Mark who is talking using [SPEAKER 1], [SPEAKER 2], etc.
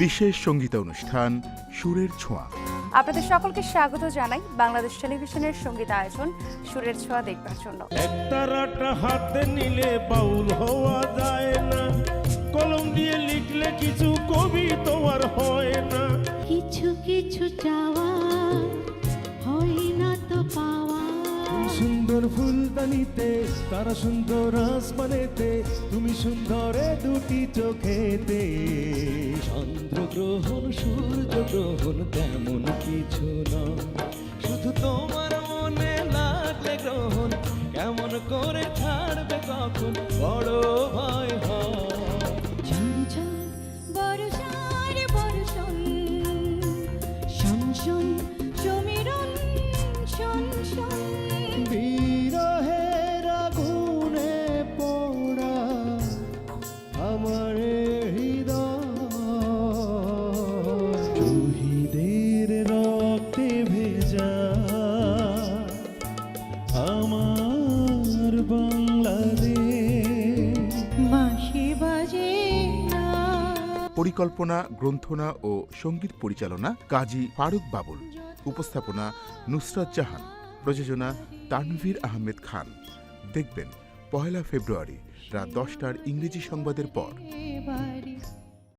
[SPEAKER 1] বিশেষ সঙ্গীতানুষ্ঠান সুরের ছোঁয়া।
[SPEAKER 2] আপনাদের সকলকে স্বাগত জানাই বাংলাদেশ টেলিভিশনের সঙ্গীত আয়োজন সুরের ছোঁয়া দেখবার জন্য।
[SPEAKER 3] একতারাটা হাতে নিলে বাউল হওয়া যায় না, কলম দিয়ে লিখলে কিছু কবি তো আর হয় না।
[SPEAKER 4] কিছু কিছু চাওয়া হয় না তো পাওয়া।
[SPEAKER 3] সুন্দর ফুলদানিতে তারা সুন্দর আসমানেতে, তুমি সুন্দরে দুটি চোখেতে। চন্দ্রগ্রহণ সূর্যগ্রহণ তেমন কিছু না, শুধু তোমার মনে লাগলে গ্রহণ কেমন করে ছাড়বে কখন বড় ভয় হয়।
[SPEAKER 4] ঝঞ্ঝন বর্ষার বর্ষণ, শনশন সমীরণ শনশন।
[SPEAKER 3] বিরহের আগুনে পোড়া আমার হৃদয়, শহীদের রক্তে ভেজা আমার বাংলাদেশ।
[SPEAKER 4] বাঁশি বাজে না।
[SPEAKER 1] পরিকল্পনা, গ্রন্থনা ও সঙ্গীত পরিচালনা কাজী ফারুক বাবুল। উপস্থাপনা নুসরাত জাহান। প্রযোজনা তানভীর আহমেদ খান। দেখবেন 1 ফেব্রুয়ারি রাত 10টার ইংরেজি সংবাদের পর।
[SPEAKER 4] বাড়ি